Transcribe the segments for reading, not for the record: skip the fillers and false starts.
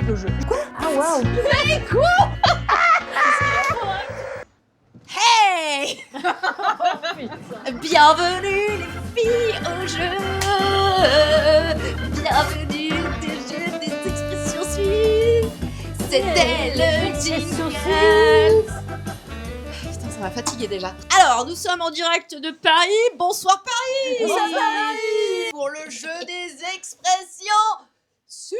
le jeu. Quoi? Ah waouh. Mais quoi? Hey! Bienvenue les filles au jeu. Bienvenue au jeu des expressions suisses. C'était le jingle. Putain, ça m'a fatigué déjà. Alors, nous sommes en direct de Paris. Bonsoir Paris. Bonsoir Paris. Pour le jeu des expressions suisses.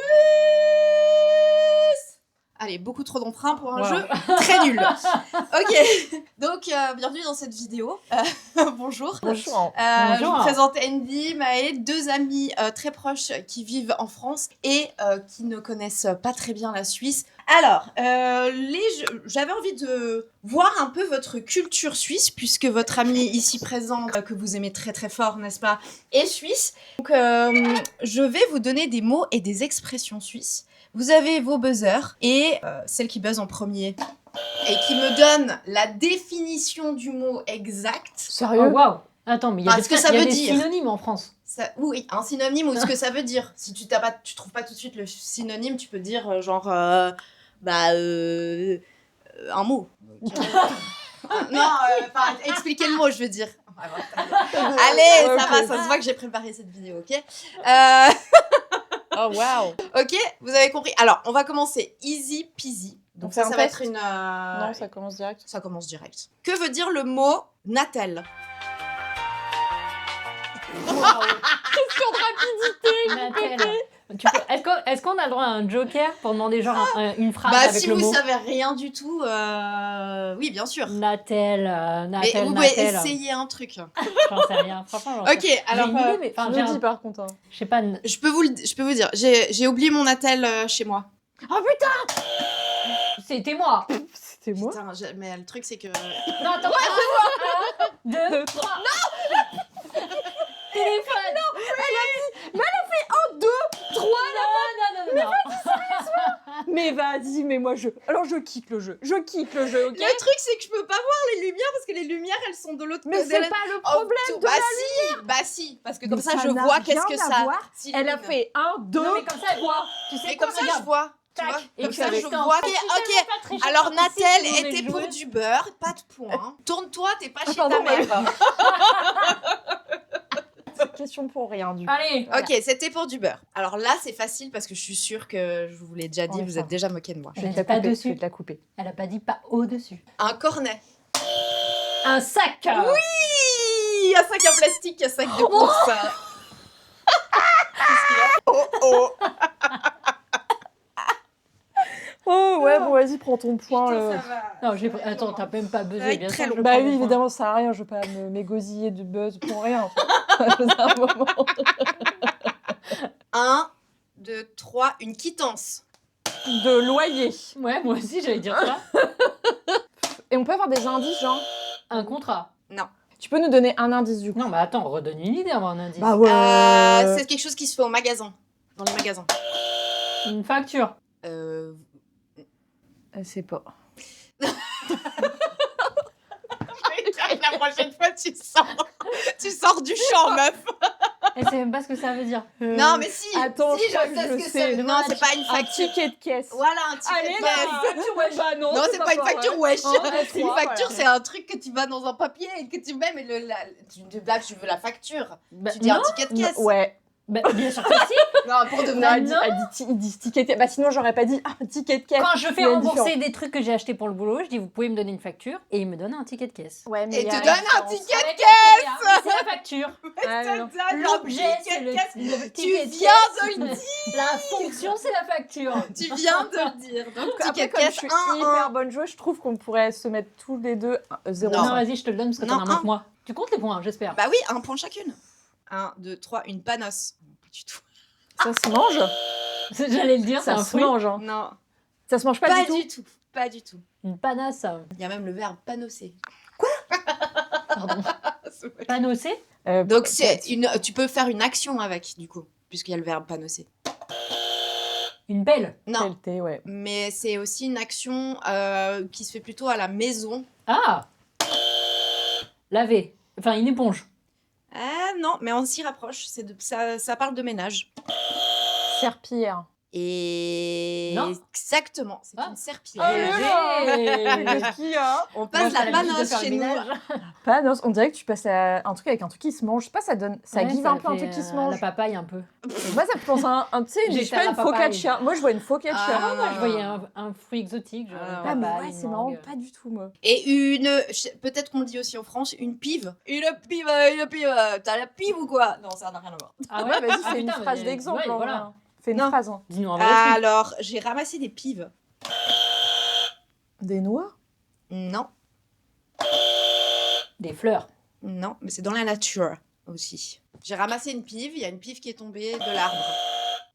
Allez, beaucoup trop d'emprunt pour un jeu très nul. Ok, donc bienvenue dans cette vidéo. Bonjour. Bonjour. Je vous présente Andy, Maë, deux amis très proches qui vivent en France et qui ne connaissent pas très bien la Suisse. Alors, j'avais envie de voir un peu votre culture suisse, puisque votre ami ici présent, que vous aimez très très fort, n'est-ce pas, est suisse. Donc, je vais vous donner des mots et des expressions suisses. Vous avez vos buzzers et celle qui buzz en premier et qui me donne la définition du mot exact. Sérieux? Oh waouh. Attends, mais il y a, des synonymes en France. Oui, un synonyme ou ce que ça veut dire. Si tu trouves pas tout de suite le synonyme, tu peux dire un mot. Non, expliquer le mot, je veux dire. Allez, ça va, ça se voit que j'ai préparé cette vidéo, ok? Oh waouh. Ok, vous avez compris. Alors, on va commencer easy peasy. Donc ça va être une... Non, ça commence direct. Ça commence direct. Que veut dire le mot Natel? Question de rapidité. Est-ce qu'on a le droit à un joker pour demander genre une phrase Bah avec si le vous mot savez rien du tout, oui bien sûr. Natel, Mais vous pouvez essayer un truc. J'en sais rien, franchement. Ok, alors... J'ai une idée, mais enfin, Je le dis par contre. je sais pas. Je peux vous dire, j'ai oublié mon Natel chez moi. Oh putain! C'était moi. C'était moi. Putain, mais le truc c'est que... Non, attends. Un, deux, trois. Non. Téléphone. Non, elle a fait 1, 2, 3 Non. Mais vas-y, mais moi Alors je quitte le jeu. Ok. Le truc c'est que je peux pas voir les lumières parce que les lumières elles sont de l'autre côté. Mais c'est pas le problème de la Bah si, parce que comme Mais ça je n'a vois rien qu'est-ce que à ça... voir. Elle a fait 1, 2, Non, mais comme ça, 3. Tu sais Mais quoi, comme ça regarde. je vois. Tu Tac. vois, Et comme puis ça avec je un vois. petit Ok, alors Natel Ici, était vous pour jouez. du beurre, pas de point. Tourne-toi, t'es pas chez pardon, ta mère. Question pour rien du coup. Allez. Ok, c'était pour du beurre. Alors là, c'est facile parce que je suis sûre que je vous l'ai déjà dit, Ouais, vous ça êtes va. déjà moqué de moi. Je vais Elle te est pas la couper. dessus. Je vais te la couper. Elle a pas dit pas au-dessus. Un cornet. Un sac. Oui, un sac en plastique, un sac de course. Qu'est-ce qu'il y a? Oh. Oh ouais, bon vas-y, prends ton point. Putain, ça va. Non, attends, t'as même pas Ça va buzzé. être Bien très sûr, long. je Bah prends oui, le point. évidemment, ça sert à rien. Je vais pas m'égosiller de buzz pour rien. À un moment. 1, 2, 3, une quittance. De loyer. Ouais, moi aussi, j'allais dire ça. Et on peut avoir des indices, genre. Un contrat. Non. Tu peux nous donner un indice du coup. Non, mais attends, redonne une idée avant un indice. Bah ouais. C'est quelque chose qui se fait au magasin. Dans les magasins. Une facture. C'est pas. La prochaine fois, tu sors du champ, meuf. Elle sait même pas ce que ça veut dire. Non, mais si. Attends, si, je crois que sais je ce que sais. ça veut. Non, c'est pas une Un facture. ticket de caisse. Voilà, un ticket Allez, de là, caisse. une facture, ouais. Bah non, Non, c'est pas une facture, pareil. wesh. Un, Une trois, facture, voilà. c'est un truc que tu vas dans un papier et que tu mets, mais tu veux la facture. Bah, Tu dis un ticket de caisse. Ouais. Bah, bien sûr que si. Non, pour de Non, vrai. il dit ticket de caisse. Bah sinon, j'aurais pas dit ticket de caisse. Quand je fais Il y a une rembourser différence. des trucs que j'ai achetés pour le boulot, je dis vous pouvez me donner une facture et il me donne un ticket de caisse. Ouais, mais Et il y te a donne une un différence. ticket de Avec caisse. la TVA, c'est la facture. Ah, non. L'objet, c'est le Tu ticket de viens caisse. de le dire. La fonction, c'est la facture. Tu viens de le dire. Donc, Après, ticket de comme je caisse suis 1, hyper bonne joueuse, je trouve qu'on pourrait se mettre tous les deux 0. Non, vas-y, je te le donne parce que t'en Non, as moins un. que moi. Tu comptes les points, j'espère. Bah oui, un point chacune. 1, 2, 3, une panos. Pas du tout. Ça se mange. J'allais le dire, c'est Ça un se fruit. mange. Hein. Non, Ça se mange pas, du tout. Pas du tout. Une panasse. Il y a même le verbe panosser. Pardon. Panossé. Donc tu peux faire une action avec, du coup, puisqu'il y a le verbe panosser. Une pelle. Non, Pelleté, ouais. mais c'est aussi une action qui se fait plutôt à la maison. Ah. Laver. Enfin, une éponge. Ah non, mais on s'y rapproche. Ça parle de ménage. Serpillière. Et Non. exactement, c'est Ah. une serpillière. Oh là Hey. Qu'est-ce qu'il y a? On passe la panosse chez nous. Panos, on dirait que tu passes à un truc avec un truc qui se mange. Je sais pas, ça Ouais, give un peu un truc qui se mange. La papaye un peu. Moi, ça me pense à tu sais, J'ai je sais pas, fait une la papaye. focaccia. Moi, je vois une focaccia. Ah, Moi, je voyais un fruit exotique. Genre Ah, une Ah, mais papaye, ouais, une c'est marrant, mangue. pas du tout, moi. Et peut-être qu'on le dit aussi en France, une pive. Une pive. T'as la pive ou quoi? Non, ça n'a rien à voir. Ah Ouais, vas-y, Ah, fais une putain, phrase mais- d'exemple. ouais, en voilà. vrai. Fais une Non. phrase. Hein. Dis-nous un vrai truc. Alors, j'ai ramassé des pives. Des noix? Non, Des fleurs. non, mais c'est dans la nature aussi. J'ai ramassé une pive, il y a une pive qui est tombée de l'arbre.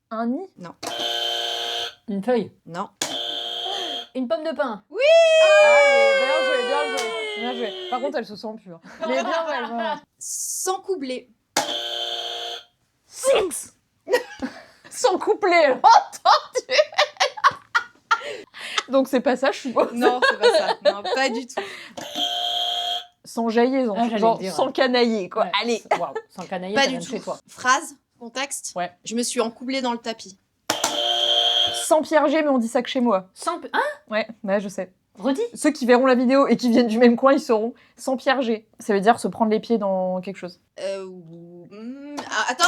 Un nid? Une feuille. Non. Une pomme de pin. Ah, mais bien joué, bien joué. Bien joué. Par contre, elle se sent pure. Mais bien joué, vraiment. Sans coubler. Six! Sans couplet, entendu? Donc, c'est pas ça, je suppose. Non, c'est pas ça. Non, pas du tout. Sans jaillir, Ah, j'allais genre le dire, sans ouais. canailler, quoi. Ouais. Allez. Waouh, sans canailler, Pas ça du vient de tout. chez toi. Phrase, contexte. Ouais. Je me suis encoublée dans le tapis. Sans Pierre G, mais on dit ça que chez moi. Sans... Hein? Ouais, je sais. Redis. Ceux qui verront la vidéo et qui viennent du même coin, ils sauront. Sans Pierre G. Ça veut dire se prendre les pieds dans quelque chose. Attends.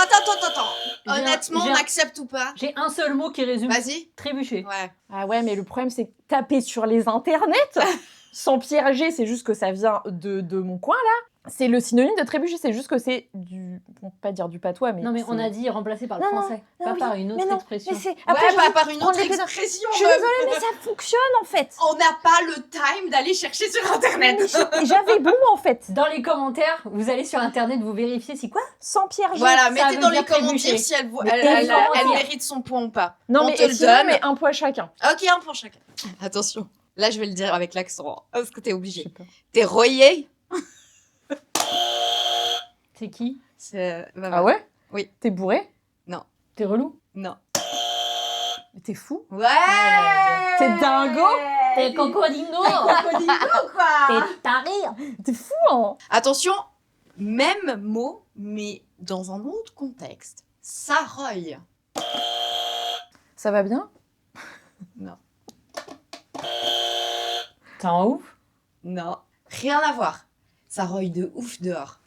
Honnêtement, j'ai on un- accepte ou pas? J'ai un seul mot qui résume. Vas-y. Trébucher. Ouais. Ah ouais, mais le problème, c'est que taper sur les internets, sans Pierre G, c'est juste que ça vient de mon coin, là. C'est le synonyme de trébucher, c'est juste que c'est du... On peut pas dire du patois, mais... Non, mais on c'est- a dit remplacé par le Non, non, français, non, pas oui, par une autre mais non, expression. Mais c'est... Ouais, Après, je pas dis, par une prendre autre les pieds dans- expression. Je suis meuf. désolée, mais ça fonctionne, en fait. On n'a pas le time d'aller chercher sur internet. Et j'avais bon, en fait. Dans les commentaires, vous allez sur internet, vous vérifiez c'est quoi? Sans Pierre G. Voilà, ça mettez veut dans les dire trébucher. commentaires si elle, Mais elle évidemment. mérite son point ou pas. Non, On mais te le sinon, donne. mais un point chacun. Ok, un pour chacun. Attention. Là, je vais le dire avec l'accent. Parce que t'es Je obligé. sais pas. T'es royé. C'est qui? Ah ouais? Oui. T'es bourré? T'es relou? Non. Mais t'es fou? Ouais. T'es dingo? T'es cocodingo. Cocodingo, quoi. T'es taré. T'es fou, hein? Attention, même mot, mais dans un autre contexte. Saroy. Ça va bien? Non. T'es en ouf? Non. Rien à voir. Saroy de ouf dehors.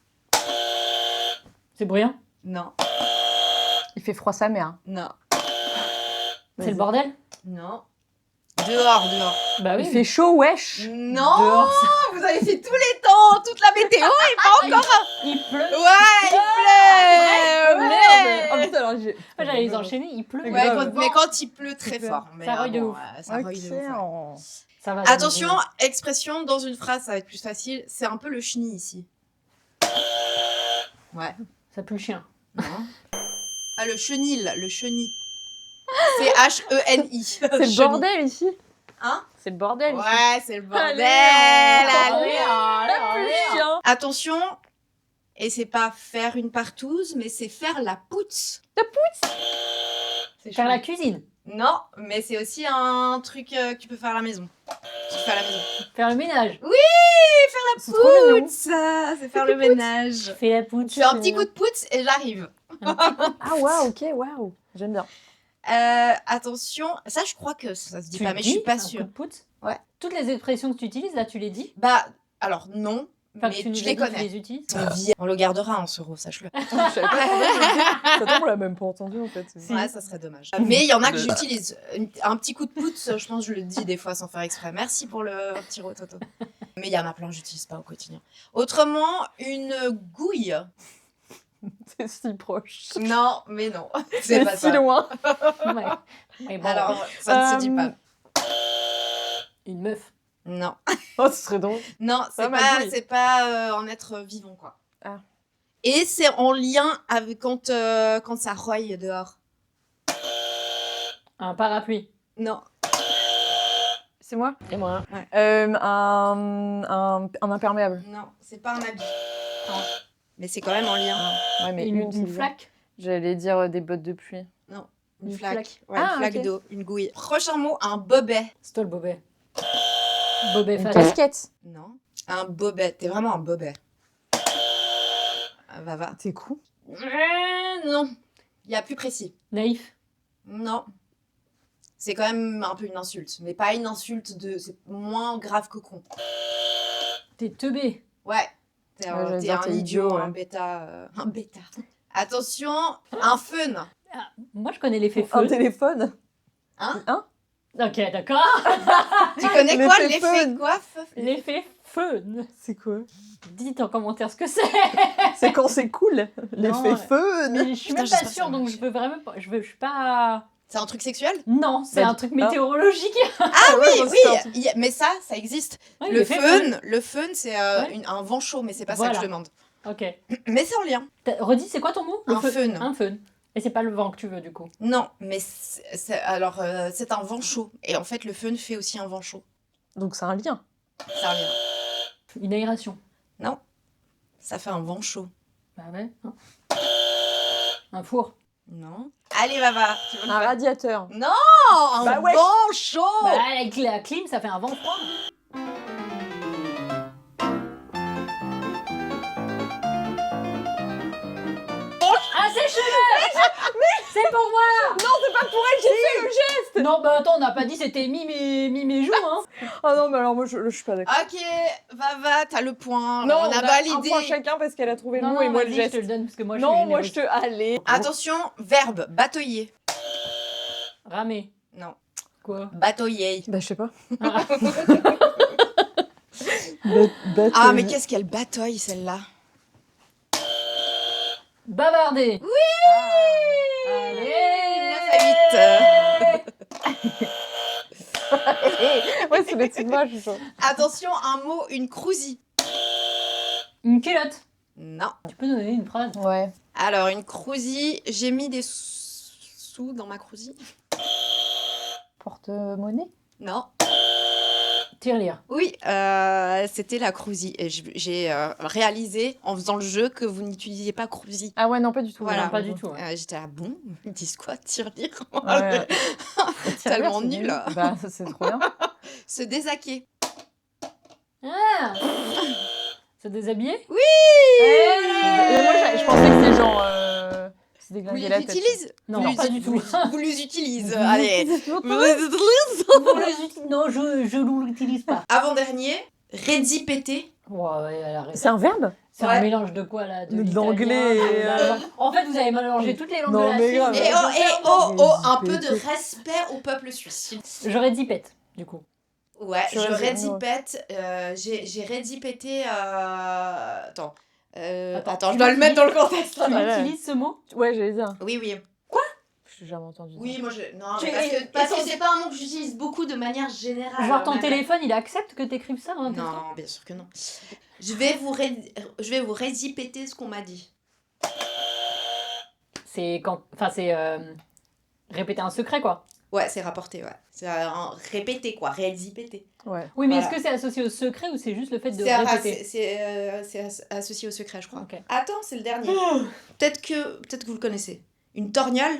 C'est bruyant? Non. Il fait froid sa mère. Non. C'est le bordel? Non. Dehors. Bah oui. Il fait chaud, wesh. Non. Dehors, Vous avez fait tous les temps, toute la météo et pas encore. il pleut. Ouais, il pleut. Merde. Oh putain, alors j'ai... Moi, j'allais les enchaîner, il pleut. Ouais, grave. mais quand il pleut très pleut. fort. Mais Ça roille de bon, ouf. ça roille de ouf, ouais. Ok. Ça va. Attention, expression dans une phrase, ça va être plus facile. C'est un peu le chenille ici. Ouais. Ça pue le chien. Non. Ah, le chenil, le chenille. C'est H-E-N-I. C'est le bordel ici. Hein? C'est le bordel ici. Ouais, c'est le bordel. Allez, allez. Plus chien. Attention, et c'est pas faire une partouze, mais c'est faire la pousse. La pousse? C'est Faire la chouette. cuisine. Non, mais c'est aussi un truc que tu peux faire à la maison. Tu fais à la maison. Faire le ménage. C'est trop mignon. Pousse, ça, c'est faire le ménage. Fais la poutre. Tu fais un petit coup de pouce et j'arrive. Ah waouh, ok, waouh. J'aime bien. Attention, ça je crois que ça se dit Tu pas, le mais je suis dis, pas un sûre. coup de poutre Ouais. Toutes les expressions que tu utilises, là, tu les dis? Bah, alors non, Enfin, mais que tu nous je as les dit, tu connais. les utilises? On le gardera en euro, sache-le. Je savais pas ça tombe, on l'a même pas entendu en fait. Ouais, ça serait dommage. Mais il y en a que j'utilise. Un petit coup de pouce, je pense que je le dis des fois sans faire exprès. Merci pour le petit rototo. Mais il y en a plein que j'utilise pas au quotidien. Autrement, une gouille. C'est si proche. Non, mais non. C'est pas si ça. loin. Ouais. Mais bon, Alors, ça ne se dit pas. une meuf. Non. Oh, ce serait drôle. Non, Ah, ma gouille. c'est pas en être vivant, quoi. Ah. Et c'est en lien avec quand ça roille dehors. Un parapluie. Non. C'est moi? Et moi. Un imperméable. Non, c'est pas un habit. Mais c'est quand même en lien. Ouais, mais Une c'est bien. flaque. J'allais dire des bottes de pluie. Une Une flaque. flaque. Ouais, Ah, une flaque ok. d'eau, une gouille. Prochain mot, un bobet. C'est toi le bobet. Bobet Une face. casquette. Non. Un bobet. T'es vraiment un bobet. Ah, va. T'es cool. Non. Il y a plus précis. Naïf. Non. C'est quand même un peu une insulte, mais pas une insulte de... C'est moins grave que con. T'es teubé. Ouais. T'es Ouais, j'allais t'es dire, un t'es idiot, idiot, ouais. un bêta. Un bêta. Attention, un fun. Ah, moi, je connais l'effet Un feu. téléphone. Hein Ok, d'accord. Tu connais quoi? L'effet L'effet fun. quoi? L'effet fun. C'est quoi? Dites en commentaire ce que c'est. C'est quand c'est cool. L'effet ouais. fun. Mais je suis Putain, même j'espère pas que ça sûre, donc marche. je veux vraiment pas. Je suis pas. C'est un truc sexuel? Non, c'est Bah, un truc météorologique. Ah ouais, oui, moi, oui, c'est un truc. mais ça existe. Ouais, Le l'effet fun, c'est Ouais. un vent chaud, mais c'est pas ça Voilà. que je demande. Ok. Mais c'est en lien. Redis, c'est quoi ton mot? Un fun. Un fun. Et c'est pas le vent que tu veux, du coup. Non, mais c'est un vent chaud. Et en fait, le fun fait aussi un vent chaud. Donc c'est un lien. C'est un lien. Une aération. Non, ça fait un vent chaud. Bah ouais. Un four. Non. Allez, Baba. Tu veux le Un faire? radiateur. Non, un Bah ouais. vent chaud. Bah, avec la clim, ça fait un vent froid. Ah, c'est cheveux. C'est pour moi. Non, c'est pas pour elle que j'ai fait le geste. Non, bah attends, on n'a pas dit c'était mi mes joues, hein. Oh non, mais alors moi je suis pas d'accord. Ok, Baba, t'as le point. Non, on a un validé. point chacun parce qu'elle a trouvé le Non, mot non, et moi le vas-y, je geste. te le donne parce que moi je Non, suis moi je te. Allez. Attention, verbe, batoyer. Ramer. Non, Quoi? batoyer. Bah je sais pas. Ah. Ah, mais qu'est-ce qu'elle batoille, celle-là? Bavarder. Oui. Allez. 9 à 8. Ouais, c'est au-dessus de moi, je sais. Attention, un mot, une crousie. Une culotte. Non. Tu peux donner une phrase? Ouais. Alors, une crousie, j'ai mis des sous dans ma crousie. Porte-monnaie. Non. Tirelire. Oui, c'était la crousie. Et j'ai réalisé en faisant le jeu que vous n'utilisiez pas crousie. Ah ouais, non, pas du tout. Voilà. Non, pas du tout. Ouais. J'étais là, bon, ils disent quoi? Tirelire. Ouais. Tellement C'est nul. nul. Bah ça, c'est trop bien. Se déshaquer. Ah. Se déshabiller? Oui. Et moi je pensais que c'était genre. Se Vous déglinguer les la tête. utilisez? Non, Vous les- pas du tout. Vous les utilisez. Allez. Non, je l'utilise pas. Avant-dernier, rédipéter. Ouais, elle a raison. C'est un verbe? C'est Ouais. un mélange de quoi là? De l'italien, l'anglais de et, l'allemand. En fait, vous avez mélangé toutes les langues Non, de la mais Suisse. grave. Et un peu de respect au peuple suisse. J'aurais dit pète, du coup. Ouais, je J'aurais dit- rédipète. J'ai rédipété. Attends. Attends, Attends, je dois le mettre dans le contexte. Tu là. ouais. utilises ce mot? Ouais, j'allais dire. Oui, oui. J'ai jamais entendu. Oui, moi je. Non, Tu- mais parce que attends, c'est pas un mot que j'utilise beaucoup de manière générale. Genre ton Même- téléphone, il accepte que t'écrives ça dans un texto? Non, bien sûr que non. Je vais vous rédipéter ce qu'on m'a dit. C'est quand... Enfin, c'est... Répéter un secret, quoi. Ouais, c'est rapporté, ouais. C'est un répéter, quoi. Rédipéter. Ouais. Oui, mais Voilà. est-ce que c'est associé au secret ou c'est juste le fait de C'est répéter? c'est associé au secret, je crois. Ok. Attends, c'est le dernier. Peut-être que vous le connaissez. Une torgnole.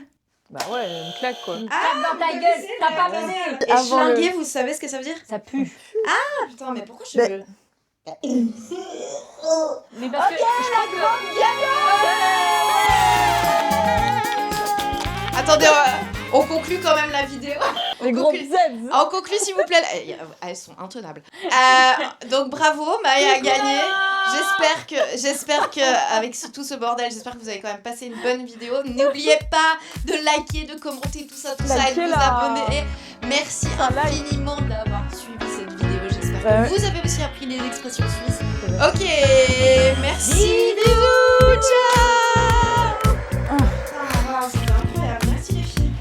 Bah ouais, une claque quoi. Une Ah, tape dans ta vous gueule, connaissez, t'as pas mais- baisé. Et Avant le- schlinguer, vous savez ce que ça veut dire? Ça pue. Ah putain, mais pourquoi je... Mais- Mais parce que je crois que... Attendez, on conclut quand même la vidéo. Les gros conclut. biceps. On conclut s'il vous plaît. Elles sont intenables. Donc bravo, Maë a gagné. J'espère que avec tout ce bordel, j'espère que vous avez quand même passé une bonne vidéo. N'oubliez pas de liker, de commenter, tout ça, et de vous Likez-la. abonner. Merci infiniment d'avoir suivi cette vidéo. J'espère que vous avez aussi appris des expressions suisses. Ok, merci, bisous, ciao. Ah, c'était incroyable. Merci les filles.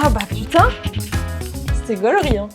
Ah bah putain. C'était gaulerie hein.